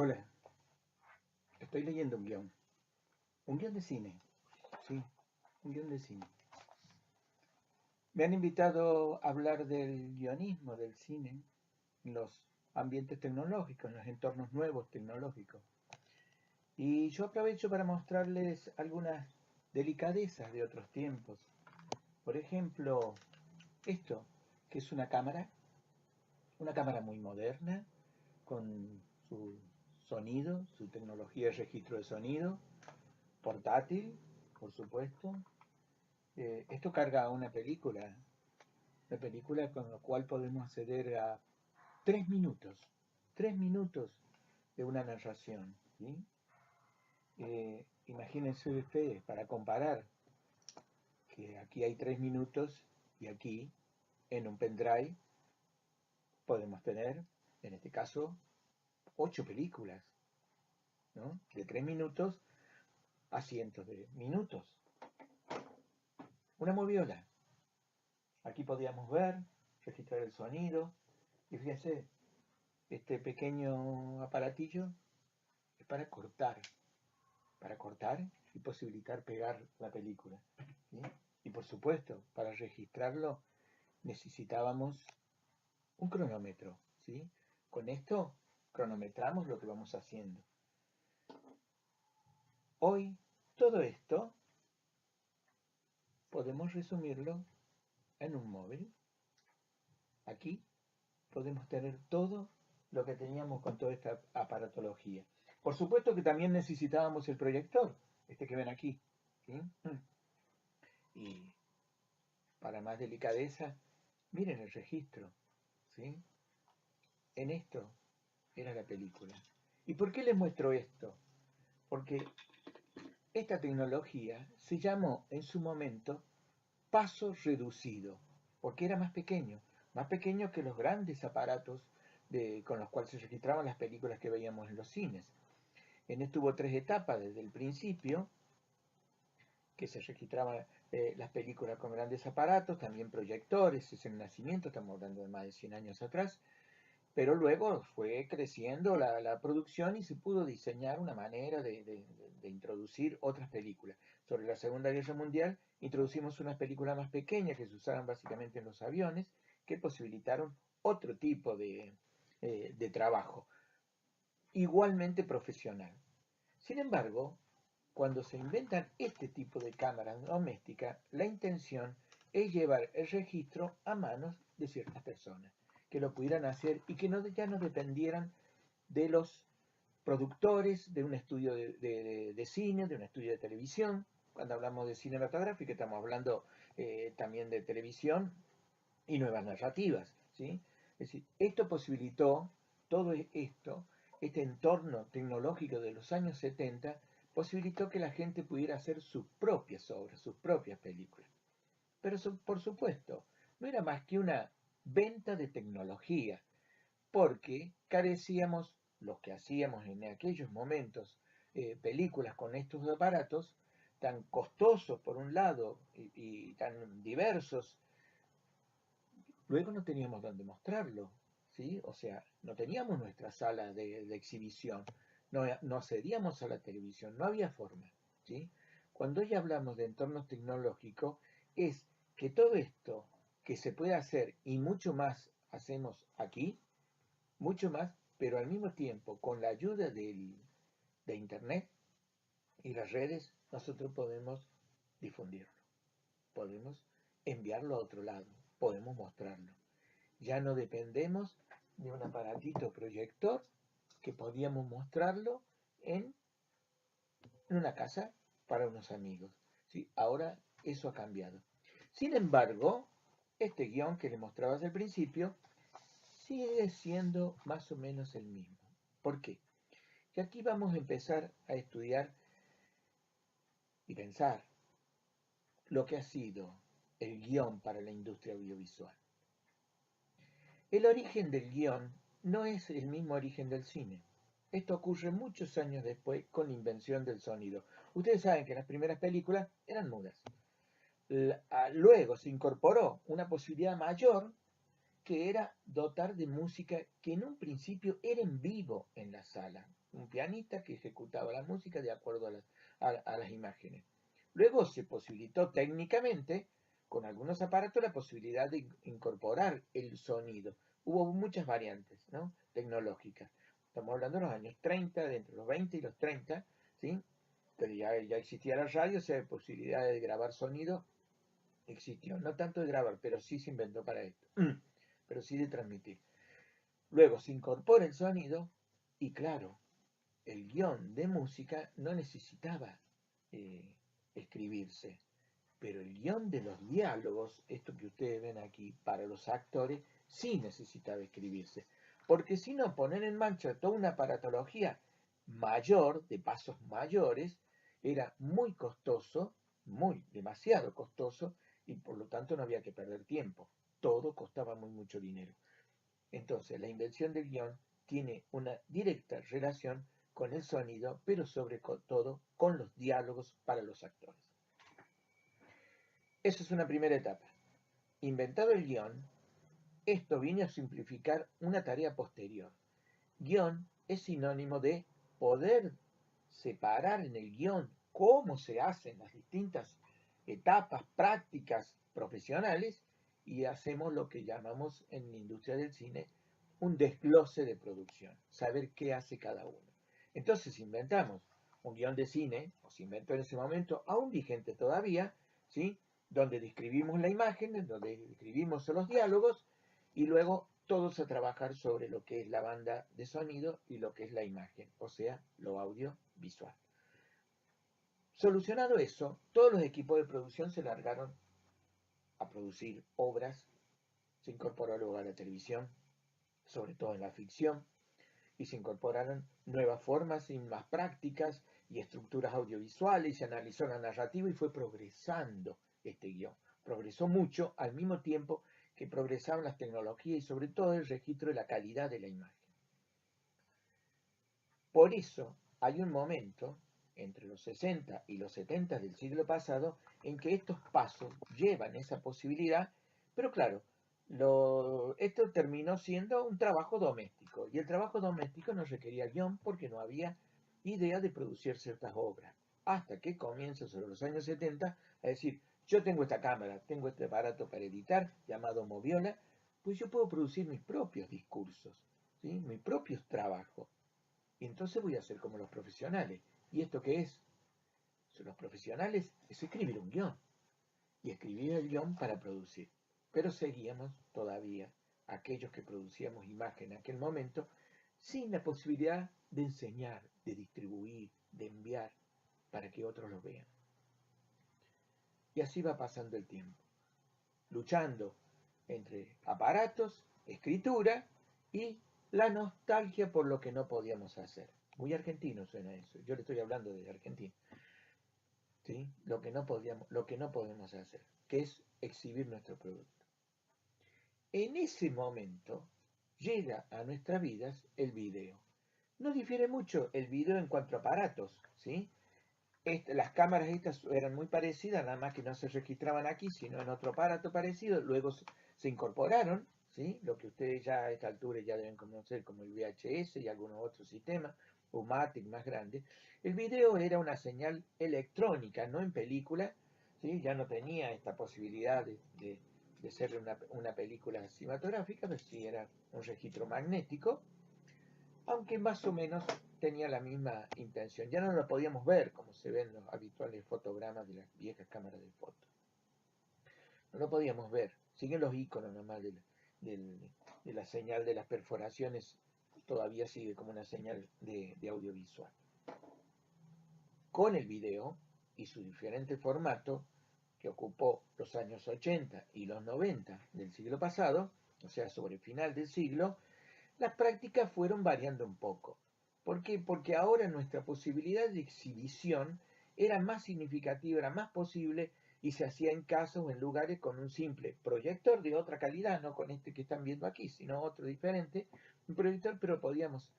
Hola, estoy leyendo un guión de cine, sí, un guión de cine. Me han invitado a hablar del guionismo del cine en los ambientes tecnológicos, en los entornos nuevos tecnológicos. Y yo aprovecho para mostrarles algunas delicadezas de otros tiempos. Por ejemplo, esto, que es una cámara muy moderna, con su sonido, su tecnología de registro de sonido, portátil, por supuesto. Esto carga una película con la cual podemos acceder a 3 minutos, 3 minutos de una narración. ¿Sí? Imagínense ustedes, para comparar, que aquí hay 3 minutos y aquí, en un pendrive, podemos tener, en este caso, 8 películas, ¿no? De 3 minutos a cientos de minutos. Una moviola. Aquí podíamos ver, registrar el sonido, y fíjense, este pequeño aparatillo es para cortar y posibilitar pegar la película. ¿Sí? Y por supuesto, para registrarlo necesitábamos un cronómetro. ¿Sí? Con esto cronometramos lo que vamos haciendo. Hoy todo esto podemos resumirlo en un móvil. Aquí podemos tener todo lo que teníamos con toda esta aparatología. Por supuesto que también necesitábamos el proyector, este que ven aquí. ¿Sí? Y para más delicadeza, miren el registro. ¿Sí? En esto era la película. ¿Y por qué les muestro esto? Porque esta tecnología se llamó en su momento paso reducido, porque era más pequeño que los grandes aparatos con los cuales se registraban las películas que veíamos en los cines. En esto hubo 3 etapas desde el principio, que se registraban las películas con grandes aparatos, también proyectores, es el nacimiento, estamos hablando de más de 100 años atrás, pero luego fue creciendo la producción y se pudo diseñar una manera de introducir otras películas. Sobre la Segunda Guerra Mundial introducimos unas películas más pequeñas que se usaban básicamente en los aviones, que posibilitaron otro tipo de trabajo, igualmente profesional. Sin embargo, cuando se inventan este tipo de cámaras domésticas, la intención es llevar el registro a manos de ciertas personas que lo pudieran hacer y que ya no dependieran de los productores de un estudio de cine, de un estudio de televisión. Cuando hablamos de cinematográfica estamos hablando también de televisión y nuevas narrativas. ¿Sí? Es decir, esto posibilitó, todo esto, este entorno tecnológico de los años 70, posibilitó que la gente pudiera hacer sus propias obras, sus propias películas. Pero por supuesto, no era más que una venta de tecnología, porque carecíamos, los que hacíamos en aquellos momentos películas con estos aparatos, tan costosos por un lado y tan diversos, luego no teníamos dónde mostrarlo, ¿sí? O sea, no teníamos nuestra sala de exhibición, no accedíamos a la televisión, no había forma, ¿sí? Cuando hoy hablamos de entornos tecnológicos, es que todo esto que se puede hacer y mucho más hacemos aquí, mucho más, pero al mismo tiempo, con la ayuda de Internet y las redes, nosotros podemos difundirlo, podemos enviarlo a otro lado, podemos mostrarlo. Ya no dependemos de un aparatito proyector que podíamos mostrarlo en una casa para unos amigos. ¿Sí? Ahora eso ha cambiado. Sin embargo, este guión que les mostraba al principio sigue siendo más o menos el mismo. ¿Por qué? Que aquí vamos a empezar a estudiar y pensar lo que ha sido el guión para la industria audiovisual. El origen del guión no es el mismo origen del cine. Esto ocurre muchos años después con la invención del sonido. Ustedes saben que las primeras películas eran mudas. Luego se incorporó una posibilidad mayor que era dotar de música que en un principio era en vivo en la sala. Un pianista que ejecutaba la música de acuerdo a las imágenes. Luego se posibilitó técnicamente, con algunos aparatos, la posibilidad de incorporar el sonido. Hubo muchas variantes, ¿no?, tecnológicas. Estamos hablando de los años 30, de entre los 20 y los 30, ¿sí? Pero ya existía la radio, o sea, la posibilidad de grabar sonido existió. No tanto de grabar, pero sí se inventó para esto. Pero sí de transmitir. Luego se incorpora el sonido y claro, el guión de música no necesitaba escribirse, pero el guión de los diálogos, esto que ustedes ven aquí, para los actores, sí necesitaba escribirse, porque si no, poner en marcha toda una aparatología mayor, de pasos mayores, era muy costoso, demasiado costoso, y por lo tanto no había que perder tiempo. Todo costaba mucho dinero. Entonces, la invención del guión tiene una directa relación con el sonido, pero sobre todo con los diálogos para los actores. Esa es una primera etapa. Inventado el guión, esto viene a simplificar una tarea posterior. Guión es sinónimo de poder separar en el guión cómo se hacen las distintas etapas prácticas profesionales y hacemos lo que llamamos en la industria del cine un desglose de producción, saber qué hace cada uno. Entonces inventamos un guión de cine, o se inventó en ese momento, aún vigente todavía, ¿sí?, donde describimos la imagen, donde describimos los diálogos, y luego todos a trabajar sobre lo que es la banda de sonido y lo que es la imagen, o sea, lo audiovisual. Solucionado eso, todos los equipos de producción se largaron a producir obras, se incorporó luego a la televisión, sobre todo en la ficción, y se incorporaron nuevas formas y más prácticas y estructuras audiovisuales, y se analizó la narrativa y fue progresando este guión. Progresó mucho al mismo tiempo que progresaban las tecnologías y sobre todo el registro de la calidad de la imagen. Por eso hay un momento entre los 60 y los 70 del siglo pasado en que estos pasos llevan esa posibilidad, pero claro, esto terminó siendo un trabajo doméstico, y el trabajo doméstico no requería guión porque no había idea de producir ciertas obras, hasta que comienza sobre los años 70 a decir, yo tengo esta cámara, tengo este aparato para editar llamado Moviola, pues yo puedo producir mis propios discursos, ¿sí?, mis propios trabajos, y entonces voy a ser como los profesionales. ¿Y esto qué es? Los profesionales es escribir un guión, y escribir el guión para producir. Pero seguíamos todavía, aquellos que producíamos imagen en aquel momento, sin la posibilidad de enseñar, de distribuir, de enviar, para que otros lo vean. Y así va pasando el tiempo, luchando entre aparatos, escritura y la nostalgia por lo que no podíamos hacer. Muy argentino suena eso, yo le estoy hablando de Argentina. ¿Sí? Lo que no podemos hacer, que es exhibir nuestro producto. En ese momento llega a nuestras vidas el video. No difiere mucho el video en cuanto a aparatos, ¿sí? Las cámaras estas eran muy parecidas, nada más que no se registraban aquí, sino en otro aparato parecido. Luego se incorporaron, ¿sí?, lo que ustedes ya a esta altura ya deben conocer como el VHS y algunos otros sistemas, Umatic más grande. El video era una señal electrónica, no en película, ¿sí? Ya no tenía esta posibilidad de ser una película cinematográfica, pero sí era un registro magnético, aunque más o menos tenía la misma intención. Ya no lo podíamos ver como se ven los habituales fotogramas de las viejas cámaras de foto. No lo podíamos ver. Siguen los iconos nomás de la señal de las perforaciones, todavía sigue como una señal de audiovisual. Con el video y su diferente formato, que ocupó los años 80 y los 90 del siglo pasado, o sea, sobre el final del siglo, las prácticas fueron variando un poco. ¿Por qué? Porque ahora nuestra posibilidad de exhibición era más significativa, era más posible, y se hacía en casas o en lugares con un simple proyector de otra calidad, no con este que están viendo aquí, sino otro diferente, un proyector, pero podíamos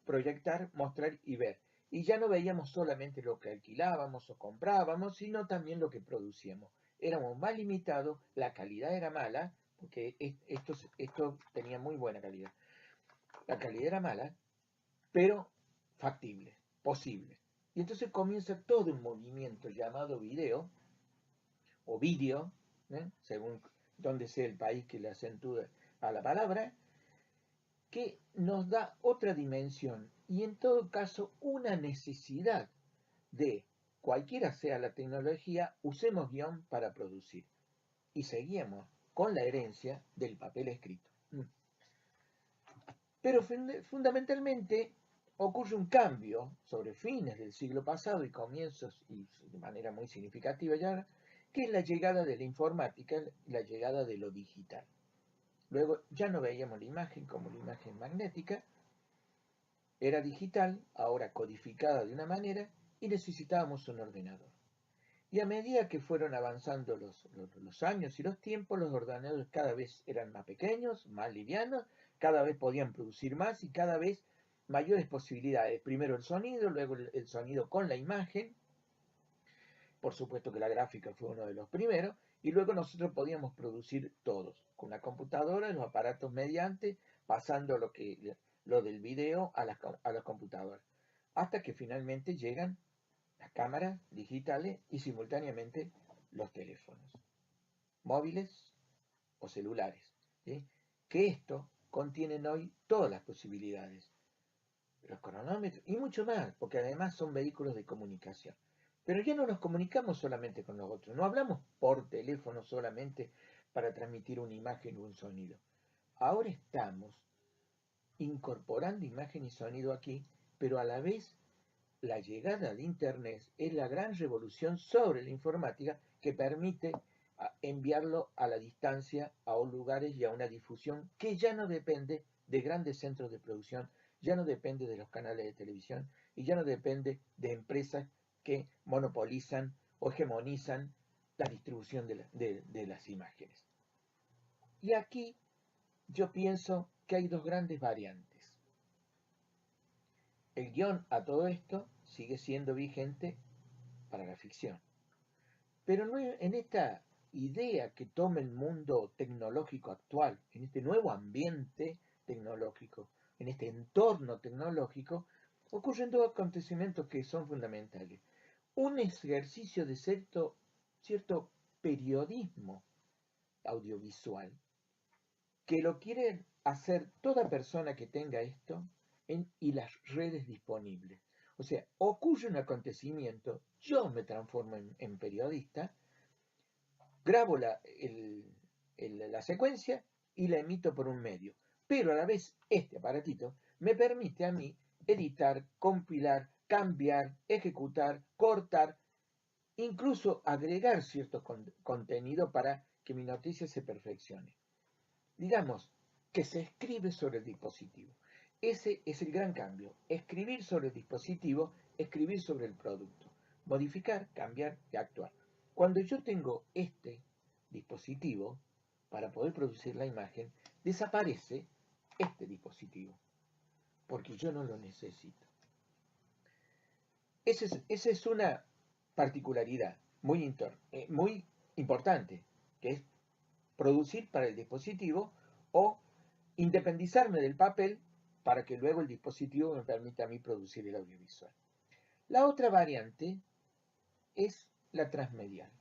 proyectar, mostrar y ver. Y ya no veíamos solamente lo que alquilábamos o comprábamos, sino también lo que producíamos. Éramos más limitados, la calidad era mala, porque esto tenía muy buena calidad. La calidad era mala, pero factible, posible. Y entonces comienza todo un movimiento llamado video, o vídeo, según donde sea el país que le acentúe a la palabra, que nos da otra dimensión y en todo caso una necesidad de, cualquiera sea la tecnología, usemos guión para producir. Y seguimos con la herencia del papel escrito. Pero fundamentalmente ocurre un cambio sobre fines del siglo pasado y comienzos, y de manera muy significativa ya, que es la llegada de la informática, la llegada de lo digital. Luego ya no veíamos la imagen como la imagen magnética, era digital, ahora codificada de una manera, y necesitábamos un ordenador. Y a medida que fueron avanzando los años y los tiempos, los ordenadores cada vez eran más pequeños, más livianos, cada vez podían producir más y cada vez mayores posibilidades. Primero el sonido, luego el sonido con la imagen. Por supuesto que la gráfica fue uno de los primeros. Y luego nosotros podíamos producir todos, con la computadora, los aparatos mediante, pasando lo del video a las computadoras. Hasta que finalmente llegan las cámaras digitales y simultáneamente los teléfonos, móviles o celulares, ¿sí? Que esto contienen hoy todas las posibilidades, los cronómetros y mucho más, porque además son vehículos de comunicación. Pero ya no nos comunicamos solamente con los otros, no hablamos por teléfono solamente para transmitir una imagen o un sonido. Ahora estamos incorporando imagen y sonido aquí, pero a la vez la llegada de Internet es la gran revolución sobre la informática que permite enviarlo a la distancia a lugares y a una difusión que ya no depende de grandes centros de producción, ya no depende de los canales de televisión y ya no depende de empresas que monopolizan o hegemonizan la distribución de las imágenes. Y aquí yo pienso que hay dos grandes variantes. El guión a todo esto sigue siendo vigente para la ficción. Pero no en esta idea que toma el mundo tecnológico actual, en este nuevo ambiente tecnológico, en este entorno tecnológico, ocurren dos acontecimientos que son fundamentales. Un ejercicio de cierto periodismo audiovisual, que lo quiere hacer toda persona que tenga esto y las redes disponibles. O sea, ocurre un acontecimiento, yo me transformo en periodista, grabo la secuencia y la emito por un medio. Pero a la vez este aparatito me permite a mí editar, compilar, cambiar, ejecutar, cortar, incluso agregar cierto contenido para que mi noticia se perfeccione. Digamos que se escribe sobre el dispositivo. Ese es el gran cambio. Escribir sobre el dispositivo, escribir sobre el producto. Modificar, cambiar y actuar. Cuando yo tengo este dispositivo, para poder producir la imagen, desaparece este dispositivo, porque yo no lo necesito. Esa es una particularidad muy importante, que es producir para el dispositivo o independizarme del papel para que luego el dispositivo me permita a mí producir el audiovisual. La otra variante es la transmedial,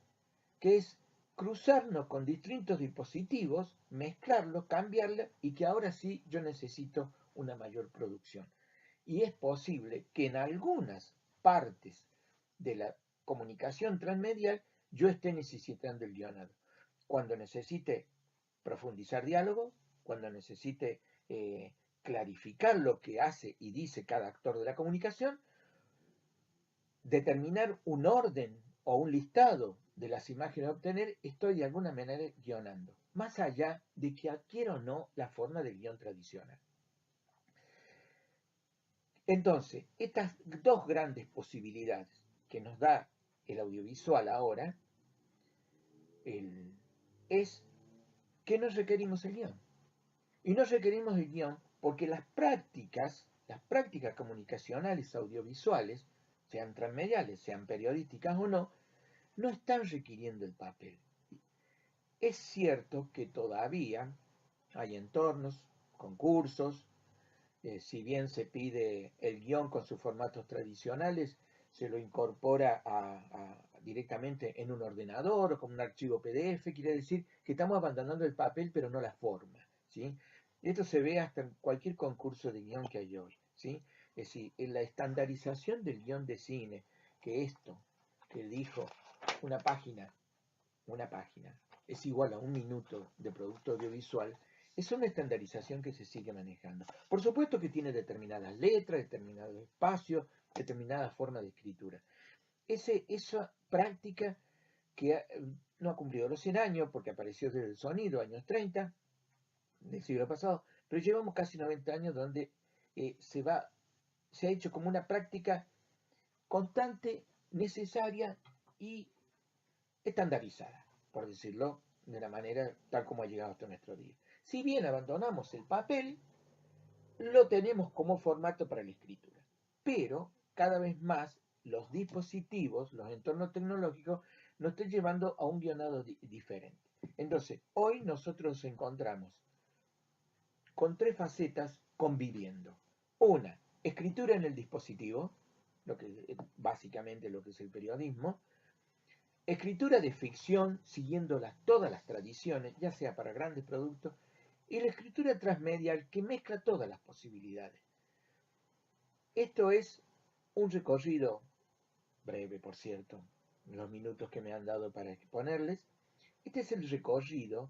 que es cruzarnos con distintos dispositivos, mezclarlos, cambiarlos y que ahora sí yo necesito una mayor producción. Y es posible que en algunas partes de la comunicación transmedial yo esté necesitando el guionado. Cuando necesite profundizar diálogos, cuando necesite clarificar lo que hace y dice cada actor de la comunicación, determinar un orden o un listado de las imágenes a obtener, estoy de alguna manera guionando, más allá de que adquiera o no la forma del guión tradicional. Entonces, estas dos grandes posibilidades que nos da el audiovisual ahora, es que no requerimos el guión. Y no requerimos el guión porque las prácticas comunicacionales audiovisuales, sean transmediales, sean periodísticas o no, no están requiriendo el papel. Es cierto que todavía hay entornos, concursos, si bien se pide el guión con sus formatos tradicionales, se lo incorpora directamente en un ordenador o como un archivo PDF, quiere decir que estamos abandonando el papel pero no la forma, ¿sí? Esto se ve hasta en cualquier concurso de guión que hay hoy, ¿sí? Es decir, en la estandarización del guión de cine, que esto, que dijo una página, es igual a 1 minuto de producto audiovisual, es una estandarización que se sigue manejando. Por supuesto que tiene determinadas letras, determinados espacios, determinada forma de escritura. Esa práctica que no ha cumplido los 100 años, porque apareció desde el sonido, años 30 del siglo pasado, pero llevamos casi 90 años donde se ha hecho como una práctica constante, necesaria y estandarizada, por decirlo de la manera tal como ha llegado hasta nuestro día. Si bien abandonamos el papel, lo tenemos como formato para la escritura, pero cada vez más los dispositivos, los entornos tecnológicos, nos están llevando a un guionado diferente. Entonces, hoy nosotros nos encontramos con 3 facetas conviviendo. Una, escritura en el dispositivo, básicamente lo que es el periodismo. Escritura de ficción, siguiendo todas las tradiciones, ya sea para grandes productos, y la escritura transmedial que mezcla todas las posibilidades. Esto es un recorrido, breve por cierto, los minutos que me han dado para exponerles. Este es el recorrido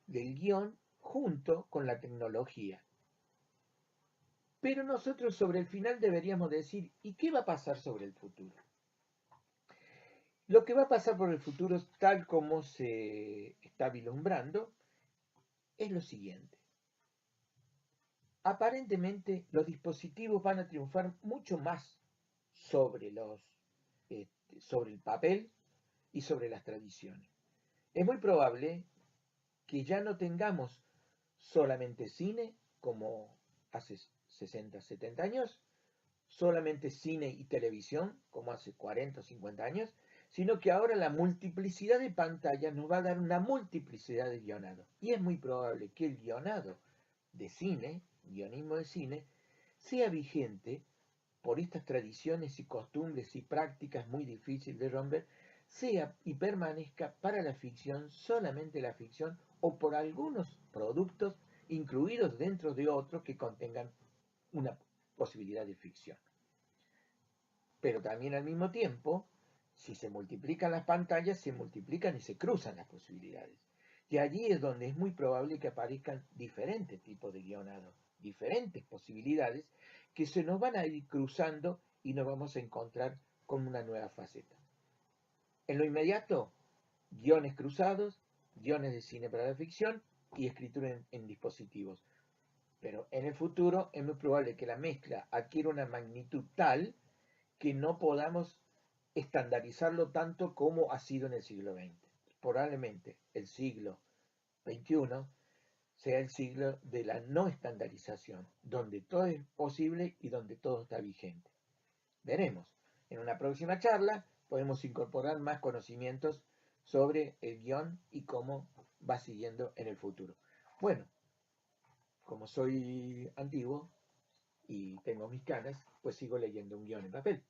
del guión junto con la tecnología. Pero nosotros sobre el final deberíamos decir, ¿y qué va a pasar sobre el futuro? Lo que va a pasar por el futuro, tal como se está vislumbrando, es lo siguiente. Aparentemente los dispositivos van a triunfar mucho más sobre el papel y sobre las tradiciones. Es muy probable que ya no tengamos solamente cine como hace 60, 70 años, solamente cine y televisión como hace 40 o 50 años, sino que ahora la multiplicidad de pantallas nos va a dar una multiplicidad de guionado. Y es muy probable que el guionado de cine, guionismo de cine, sea vigente por estas tradiciones y costumbres y prácticas muy difíciles de romper, sea y permanezca para la ficción, solamente la ficción, o por algunos productos incluidos dentro de otros que contengan una posibilidad de ficción. Pero también al mismo tiempo, si se multiplican las pantallas, se multiplican y se cruzan las posibilidades. Y allí es donde es muy probable que aparezcan diferentes tipos de guionado, diferentes posibilidades que se nos van a ir cruzando y nos vamos a encontrar con una nueva faceta. En lo inmediato, guiones cruzados, guiones de cine para la ficción y escritura en dispositivos. Pero en el futuro es muy probable que la mezcla adquiera una magnitud tal que no podamos estandarizarlo tanto como ha sido en el siglo XX. Probablemente el siglo XXI sea el siglo de la no estandarización, donde todo es posible y donde todo está vigente. Veremos. En una próxima charla podemos incorporar más conocimientos sobre el guión y cómo va siguiendo en el futuro. Bueno, como soy antiguo y tengo mis canas, pues sigo leyendo un guión en papel.